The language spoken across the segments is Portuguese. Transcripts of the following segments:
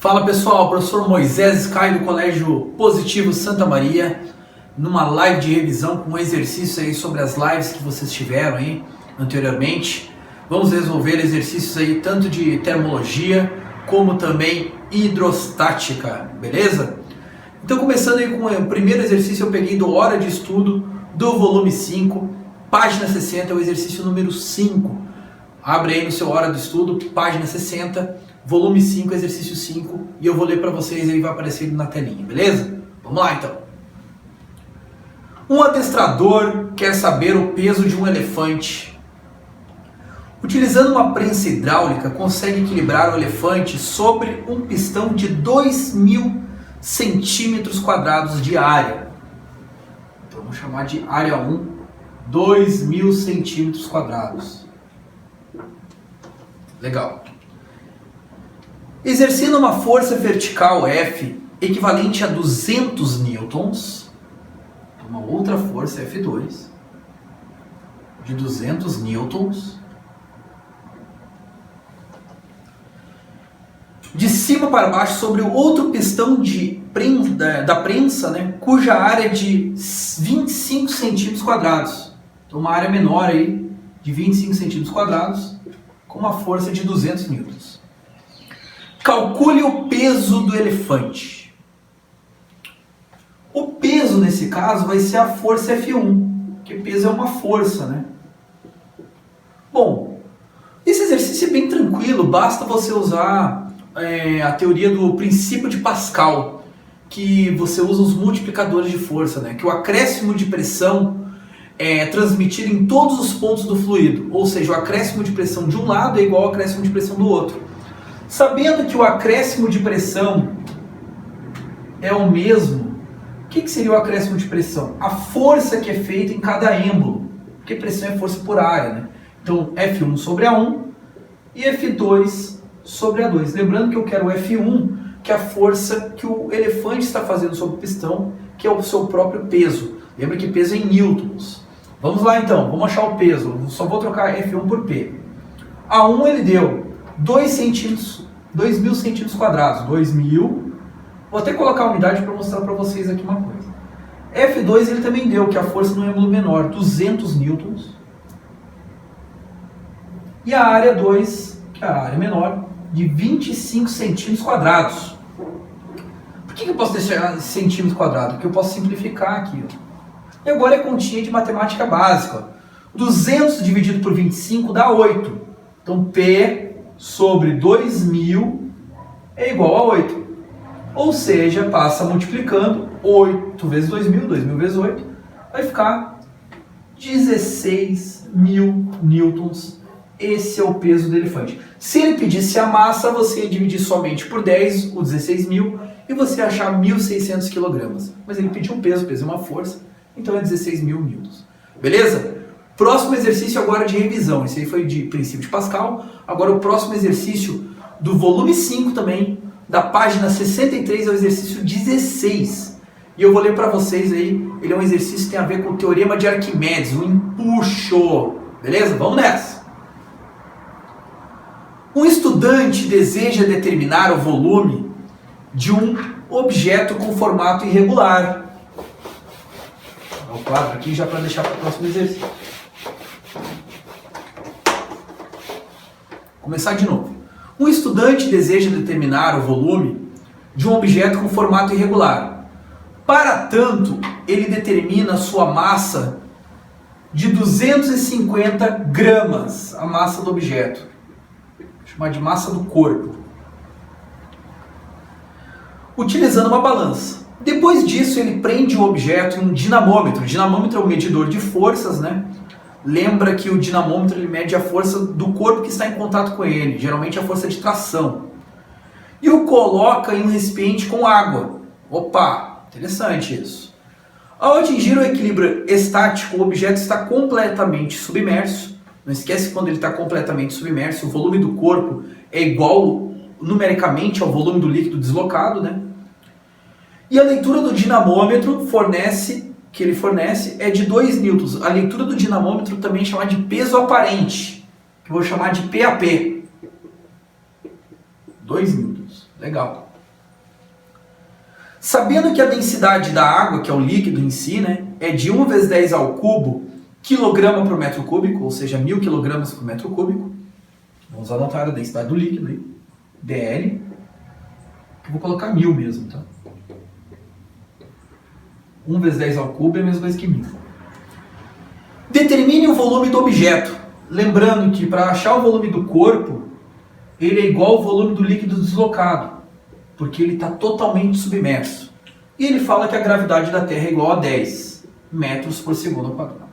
Fala pessoal, professor Moisés Sky do Colégio Positivo Santa Maria, numa live de revisão com exercícios aí sobre as lives que vocês tiveram aí anteriormente. Vamos resolver exercícios aí tanto de termologia como também hidrostática, beleza? Então começando aí com o primeiro exercício, eu peguei do Hora de Estudo do volume 5, página 60, é o exercício número 5. Abre aí no seu Hora de Estudo, página 60, volume 5, exercício 5, e eu vou ler para vocês aí, vai aparecer na telinha, beleza? Vamos lá então. Um adestrador quer saber o peso de um elefante. Utilizando uma prensa hidráulica, consegue equilibrar o elefante sobre um pistão de 2.000 centímetros quadrados de área. Então vamos chamar de área 1, 2.000 centímetros quadrados. Legal. Exercendo uma força vertical F equivalente a 200 newtons, uma outra força F2 de 200 newtons, de cima para baixo sobre o outro pistão da prensa, né, cuja área é de 25 centímetros quadrados. Então uma área menor aí de 25 centímetros quadrados com uma força de 200 newtons. Calcule o peso do elefante. O peso nesse caso vai ser a força F1, porque peso é uma força, né? Bom, esse exercício é bem tranquilo, basta você usar a teoria do princípio de Pascal, que você usa os multiplicadores de força, né? Que o acréscimo de pressão é transmitido em todos os pontos do fluido, ou seja, o acréscimo de pressão de um lado é igual ao acréscimo de pressão do outro. Sabendo que o acréscimo de pressão é o mesmo, o que seria o acréscimo de pressão? A força que é feita em cada êmbolo, porque pressão é força por área, né? Então F1 sobre A1 e F2 sobre A2. Lembrando que eu quero o F1, que é a força que o elefante está fazendo sobre o pistão, que é o seu próprio peso. Lembra que peso é em newtons. Vamos lá então, vamos achar o peso. Eu só vou trocar F1 por P. A1 ele deu 2.000 centímetros quadrados. 2.000. Vou até colocar a unidade para mostrar para vocês aqui uma coisa. F2 ele também deu, que é a força no êmbolo menor, 200 newtons. E a área 2, que é a área menor, de 25 centímetros quadrados. Por que eu posso deixar centímetros quadrados? Porque eu posso simplificar aqui. Ó. E agora é continha de matemática básica. 200 dividido por 25 dá 8. Então P sobre 2.000 é igual a 8. Ou seja, passa multiplicando 8 vezes 2.000, 2.000 vezes 8, vai ficar 16.000 newtons. Esse é o peso do elefante. Se ele pedisse a massa, você ia dividir somente por 10, o 16.000, e você ia achar 1.600 kg. Mas ele pediu um peso, peso é uma força, então é 16.000 newtons. Beleza? Próximo exercício agora de revisão. Esse aí foi de princípio de Pascal. Agora o próximo exercício do volume 5 também, da página 63, é o exercício 16. E eu vou ler para vocês aí. Ele é um exercício que tem a ver com o teorema de Arquimedes, o empuxo. Beleza? Vamos nessa. Um estudante deseja determinar o volume de um objeto com formato irregular. Vou dar o quadro aqui já para deixar para o próximo exercício. Começar de novo. Um estudante deseja determinar o volume de um objeto com formato irregular. Para tanto, ele determina sua massa de 250 gramas, a massa do objeto. Chamar de massa do corpo, utilizando uma balança. Depois disso, ele prende o objeto em um dinamômetro. O dinamômetro é um medidor de forças, né? Lembra que o dinamômetro ele mede a força do corpo que está em contato com ele, geralmente a força de tração. E o coloca em um recipiente com água. Opa, interessante isso. Ao atingir o equilíbrio estático, o objeto está completamente submerso. Não esquece que quando ele está completamente submerso, o volume do corpo é igual numericamente ao volume do líquido deslocado, né? E a leitura do dinamômetro que ele fornece é de 2 newtons. A leitura do dinamômetro também é chamada de peso aparente, que eu vou chamar de PAP. 2 newtons. Legal. Sabendo que a densidade da água, que é o líquido em si, né, é de 1 vezes 10 ao cubo quilograma por metro cúbico, ou seja, 1000 quilogramas por metro cúbico. Vamos anotar a densidade do líquido aí, dL. Eu vou colocar 1000 mesmo, tá? 1 vezes 10 ao cubo é a mesma coisa que 1000. Determine o volume do objeto. Lembrando que para achar o volume do corpo, ele é igual ao volume do líquido deslocado, porque ele está totalmente submerso. E ele fala que a gravidade da Terra é igual a 10 metros por segundo ao quadrado.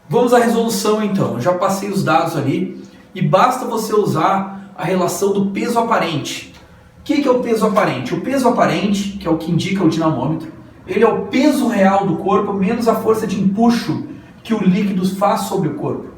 Vamos à resolução então. Eu já passei os dados ali e basta você usar a relação do peso aparente. O que é o peso aparente? O peso aparente, que é o que indica o dinamômetro, ele é o peso real do corpo menos a força de empuxo que o líquido faz sobre o corpo.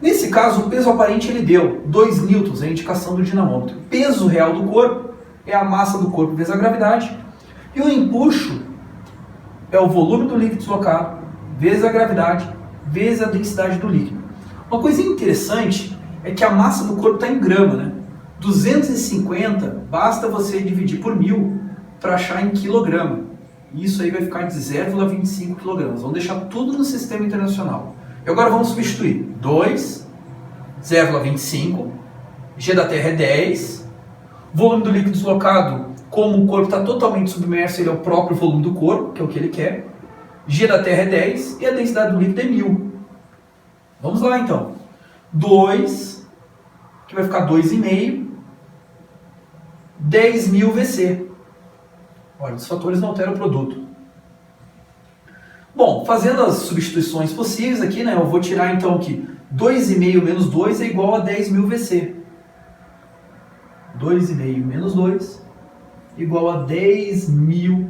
Nesse caso, o peso aparente ele deu 2 newtons, é a indicação do dinamômetro. O peso real do corpo é a massa do corpo vezes a gravidade. E o empuxo é o volume do líquido deslocado vezes a gravidade vezes a densidade do líquido. Uma coisa interessante é que a massa do corpo está em grama, né? 250 basta você dividir por 1000 para achar em quilograma. Isso aí vai ficar de 0,25 kg. Vamos deixar tudo no sistema internacional. E agora vamos substituir. 2, 0,25, G da Terra é 10, volume do líquido deslocado, como o corpo está totalmente submerso, ele é o próprio volume do corpo, que é o que ele quer. G da Terra é 10 e a densidade do líquido é 1000. Vamos lá então. 2, que vai ficar 2,5, 10.000 VC. Olha, os fatores não alteram o produto. Bom, fazendo as substituições possíveis aqui, né, eu vou tirar então que 2,5 menos 2 é igual a 10.000 VC. 2,5 menos 2 igual a 10.000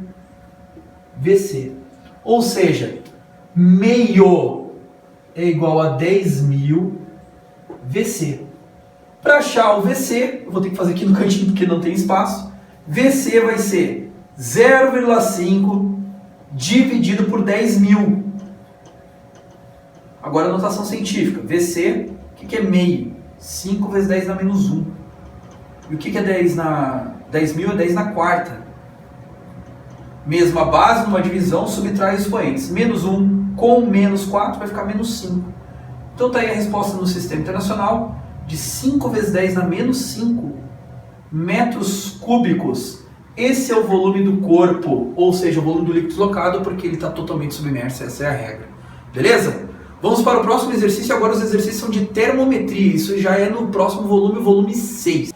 VC. Ou seja, meio é igual a 10.000 VC. Para achar o VC, eu vou ter que fazer aqui no cantinho porque não tem espaço. VC vai ser 0,5 dividido por 10.000. Agora a notação científica. VC, o que é meio? 5 vezes 10 na menos 1. E o que é 10 na... 10.000 é 10 na quarta. Mesma base, numa divisão, subtrai os expoentes. Menos 1 com menos 4 vai ficar menos 5. Então está aí a resposta no sistema internacional de 5 vezes 10 na menos 5 metros cúbicos. Esse é o volume do corpo, ou seja, o volume do líquido deslocado, porque ele está totalmente submerso, essa é a regra. Beleza? Vamos para o próximo exercício, agora os exercícios são de termometria, isso já é no próximo volume, o volume 6.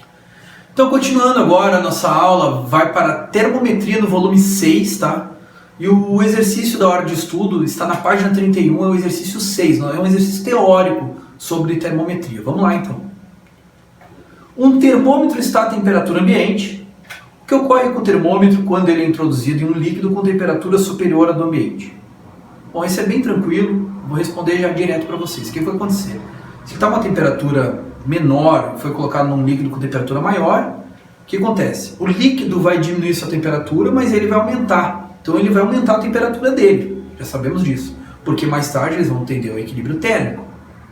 Então, continuando agora, a nossa aula vai para a termometria no volume 6, tá? E o exercício da hora de estudo está na página 31, é o exercício 6, não é um exercício teórico sobre termometria. Vamos lá, então. Um termômetro está a temperatura ambiente. O que ocorre com o termômetro quando ele é introduzido em um líquido com temperatura superior à do ambiente? Bom, isso é bem tranquilo, vou responder já direto para vocês. O que vai acontecer? Se está uma temperatura menor, foi colocado num líquido com temperatura maior, o que acontece? O líquido vai diminuir sua temperatura, mas ele vai aumentar. Então ele vai aumentar a temperatura dele, já sabemos disso. Porque mais tarde eles vão tender ao equilíbrio térmico,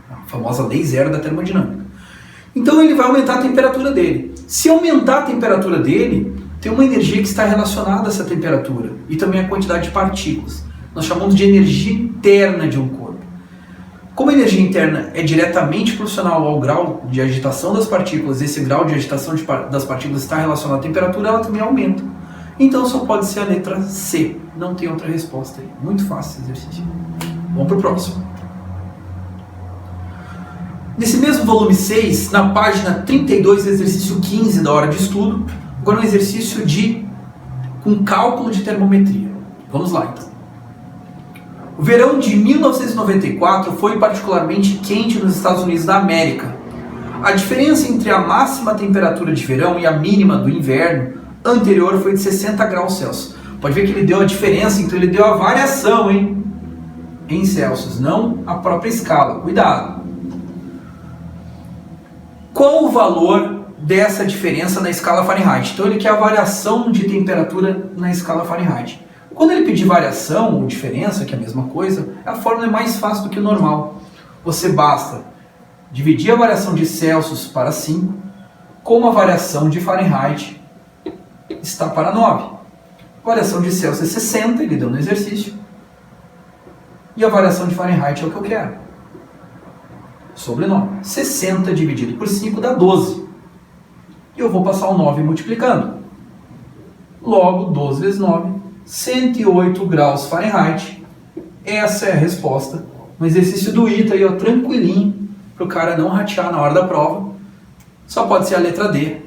a famosa lei zero da termodinâmica. Então ele vai aumentar a temperatura dele. Se aumentar a temperatura dele, tem uma energia que está relacionada a essa temperatura e também a quantidade de partículas. Nós chamamos de energia interna de um corpo. Como a energia interna é diretamente proporcional ao grau de agitação das partículas, esse grau de agitação das partículas está relacionado à temperatura, ela também aumenta. Então só pode ser a letra C. Não tem outra resposta aí. Muito fácil esse exercício. Vamos para o próximo. Nesse mesmo volume 6, na página 32, exercício 15 da hora de estudo, agora um exercício com cálculo de termometria. Vamos lá então. O verão de 1994 foi particularmente quente nos Estados Unidos da América. A diferença entre a máxima temperatura de verão e a mínima do inverno anterior foi de 60 graus Celsius. Pode ver que ele deu a diferença, então ele deu a variação, hein? Em Celsius, não a própria escala. Cuidado! Qual o valor dessa diferença na escala Fahrenheit? Então ele quer a variação de temperatura na escala Fahrenheit. Quando ele pedir variação ou diferença, que é a mesma coisa, a fórmula é mais fácil do que o normal. Você basta dividir a variação de Celsius para 5 com a variação de Fahrenheit está para 9. Variação de Celsius é 60, ele deu no exercício. E a variação de Fahrenheit é o que eu quero. Sobre 9. 60 dividido por 5 dá 12. E eu vou passar o 9 multiplicando. Logo, 12 vezes 9, 108 graus Fahrenheit. Essa é a resposta. Um exercício do ITA aí, ó, tranquilinho, para o cara não ratear na hora da prova. Só pode ser a letra D.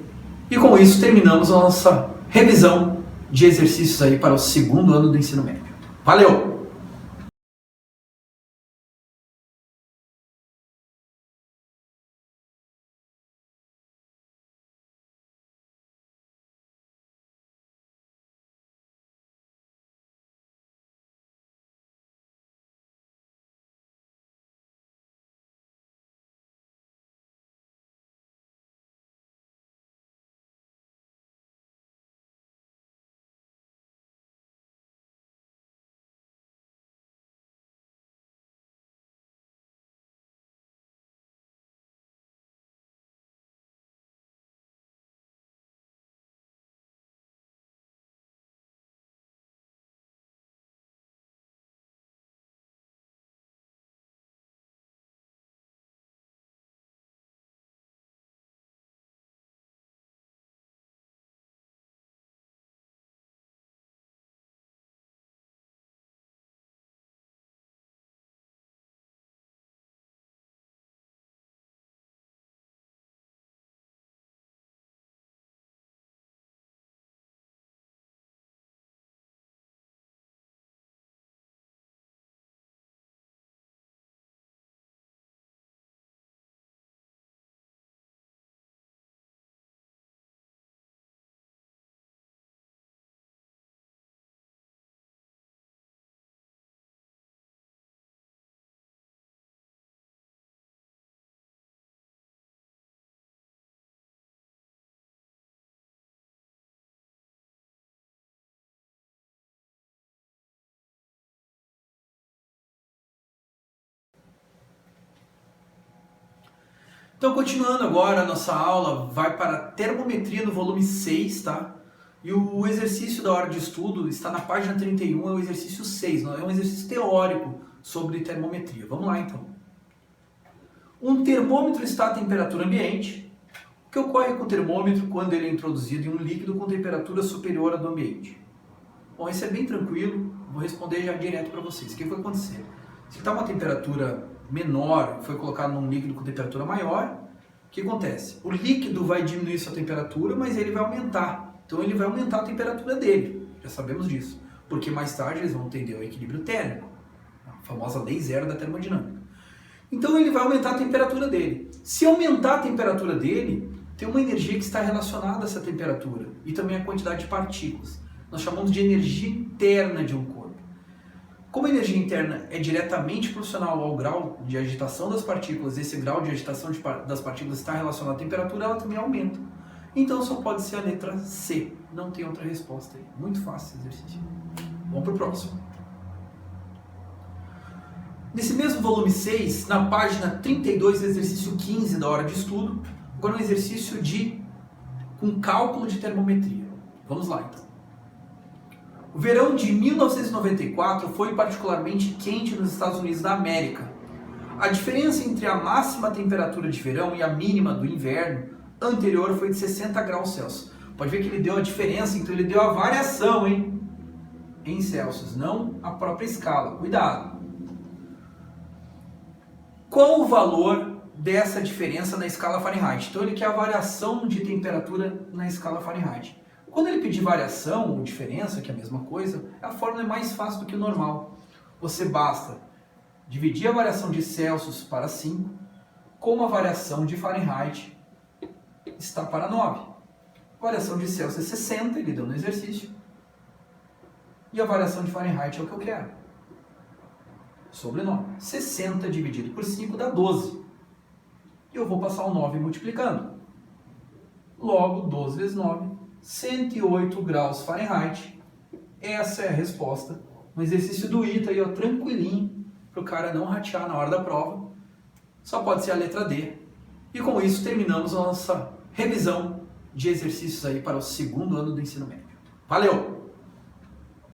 E com isso terminamos a nossa revisão de exercícios aí para o segundo ano do ensino médio. Valeu! Então, continuando agora, a nossa aula vai para termometria no volume 6, tá? E o exercício da hora de estudo está na página 31, é o exercício 6, não é um exercício teórico sobre termometria. Vamos lá, então. Um termômetro está a temperatura ambiente. O que ocorre com o termômetro quando ele é introduzido em um líquido com temperatura superior à do ambiente? Bom, isso é bem tranquilo, vou responder já direto para vocês. O que vai acontecer? Se está uma temperatura menor e foi colocado num líquido com temperatura maior, o que acontece? O líquido vai diminuir sua temperatura, mas ele vai aumentar. Então ele vai aumentar a temperatura dele, já sabemos disso. Porque mais tarde eles vão tender ao equilíbrio térmico, a famosa lei zero da termodinâmica. Então ele vai aumentar a temperatura dele. Se aumentar a temperatura dele, tem uma energia que está relacionada a essa temperatura e também a quantidade de partículas. Nós chamamos de energia interna de um corpo. Como a energia interna é diretamente proporcional ao grau de agitação das partículas, esse grau de agitação das partículas está relacionado à temperatura, ela também aumenta. Então só pode ser a letra C, não tem outra resposta aí. Muito fácil esse exercício. Vamos para o próximo. Nesse mesmo volume 6, na página 32, exercício 15 da hora de estudo, agora um exercício com cálculo de termometria. Vamos lá então. O verão de 1994 foi particularmente quente nos Estados Unidos da América. A diferença entre a máxima temperatura de verão e a mínima do inverno anterior foi de 60 graus Celsius. Pode ver que ele deu a diferença, então ele deu a variação, hein? Em Celsius, não a própria escala. Cuidado! Qual o valor dessa diferença na escala Fahrenheit? Então ele quer a variação de temperatura na escala Fahrenheit. Quando ele pedir variação ou diferença, que é a mesma coisa, a fórmula é mais fácil do que o normal. Você basta dividir a variação de Celsius para 5, como a variação de Fahrenheit está para 9. A variação de Celsius é 60, ele deu no exercício. E a variação de Fahrenheit é o que eu quero. Sobre 9. 60 dividido por 5 dá 12. E eu vou passar o 9 multiplicando. Logo, 12 vezes 9, 108 graus Fahrenheit. Essa é a resposta. Um exercício do ITA aí, ó, tranquilinho, para o cara não ratear na hora da prova. Só pode ser a letra D. E com isso terminamos a nossa revisão de exercícios aí para o segundo ano do ensino médio. Valeu!